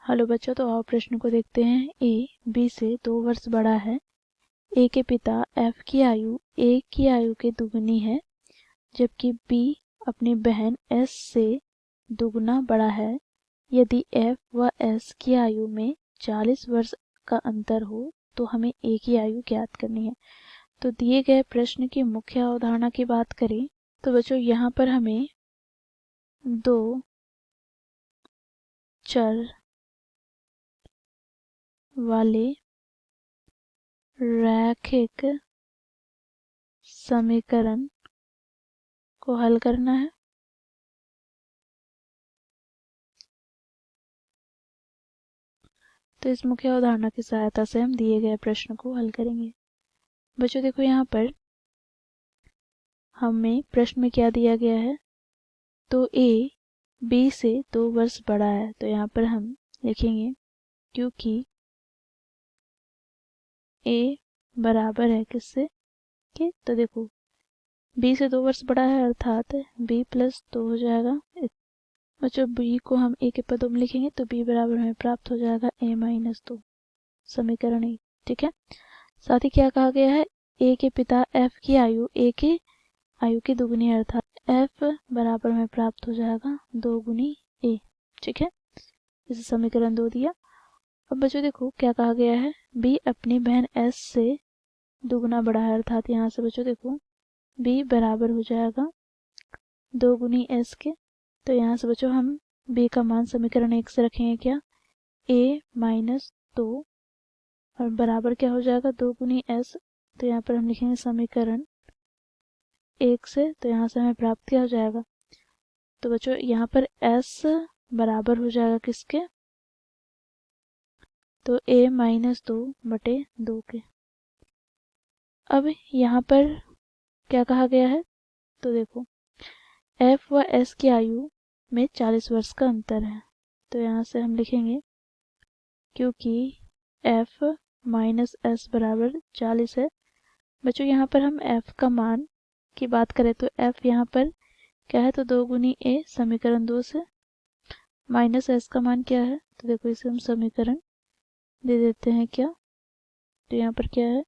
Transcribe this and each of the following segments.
Hello बच्चों, तो आओ प्रश्न को देखते हैं। ए बी से 2 वर्ष बड़ा है। ए के पिता एफ की आयु ए की आयु के दुगनी है, जबकि बी अपनी बहन एस से दुगना बड़ा है। यदि एफ व एस की आयु में 40 वर्ष का अंतर हो तो हमें ए की आयु ज्ञात करनी है। तो दिए गए प्रश्न की मुख्य अवधारणा की बात करें तो बच्चों यहाँ पर हमें दो चर वाले रैखिक समीकरण को हल करना है। तो इस मुख्य अवधारणा की सहायता से हम दिए गए प्रश्न को हल करेंगे। बच्चों देखो, यहाँ पर हमें प्रश्न में क्या दिया गया है, तो ए बी से 2 वर्ष बड़ा है। तो यहाँ पर हम लिखेंगे क्योंकि ए बराबर है किससे के, तो देखो बी से 2 वर्ष बड़ा है अर्थात बी प्लस 2 हो जाएगा। बच्चों बी को हम ए के पदों में लिखेंगे तो बी बराबर हमें प्राप्त हो जाएगा ए माइनस 2, समीकरण 1। ठीक है, साथ ही क्या कहा गया है, ए के पिता एफ की आयु ए की आयु की दुगनी अर्थात एफ बराबर में प्राप्त हो जाएगा 2 गुनी ए। ठीक है, इसे समीकरण 2 दिया। अब बच्चों देखो क्या कहा गया है, बी अपनी बहन एस से दुगना बड़ा है अर्थात यहाँ से बच्चों देखो बी बराबर हो जाएगा 2 गुनी एस के। तो यहाँ से बच्चों हम बी का मान समीकरण 1 से रखेंगे क्या, ए माइनस 2 और बराबर क्या हो जाएगा 2 गुनी एस। तो यहाँ पर हम लिखेंगे समीकरण 1 से, तो यहाँ से हमें प्राप्त क्या हो जाएगा, तो बच्चों यहाँ पर एस बराबर हो जाएगा किसके, तो ए माइनस 2 बटे 2 के। अब यहाँ पर क्या कहा गया है, तो देखो एफ व एस की आयु में 40 वर्ष का अंतर है। तो यहाँ से हम लिखेंगे क्योंकि एफ माइनस एस बराबर 40 है। बच्चों यहाँ पर हम एफ का मान की बात करें तो एफ यहाँ पर क्या है, तो 2 गुनी ए समीकरण 2 से, माइनस एस का मान क्या है, तो देखो इसे हम समीकरण दे देते हैं क्या, तो यहाँ पर क्या है,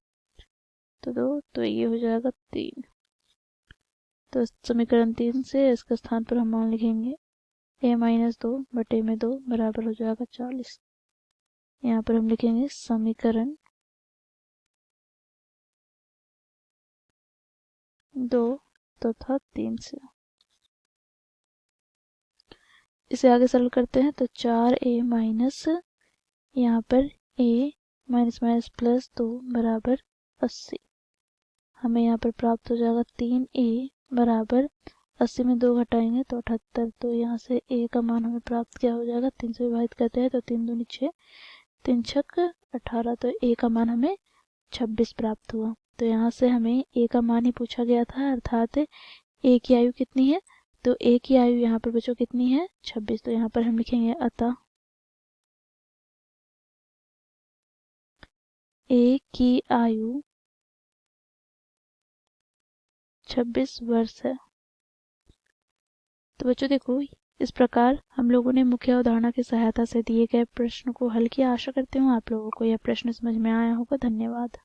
तो 2, तो ये हो जाएगा 3। तो समीकरण 3 से इसके स्थान पर हम मान लिखेंगे ए माइनस 2 बटे में 2 बराबर हो जाएगा 40। यहाँ पर हम लिखेंगे समीकरण 2 तथा 3 से। इसे आगे सरल करते हैं तो 4a माइनस यहाँ पर a माइनस माइनस प्लस 2 बराबर 80। हमें यहाँ पर प्राप्त हो जाएगा 3a बराबर 80 में 2 घटाएंगे तो 78। तो यहाँ से a का मान हमें प्राप्त क्या हो जाएगा, 3 से विभाजित करते हैं तो 3 दूनी 6, 3 छक 18। तो a का मान हमें 26 प्राप्त हुआ। तो यहाँ से हमें a का मान ही पूछा गया था अर्थात a की आयु कितनी है, तो a की आयु यहाँ पर बच्चों कितनी है 26। तो यहाँ पर हम लिखेंगे अतः a की आयु 26 वर्ष है। तो बच्चों देखो इस प्रकार हम लोगों ने मुख्य अवधारणा की सहायता से दिए गए प्रश्न को हल किया। आशा करती हूँ आप लोगों को यह प्रश्न समझ में आया होगा। धन्यवाद।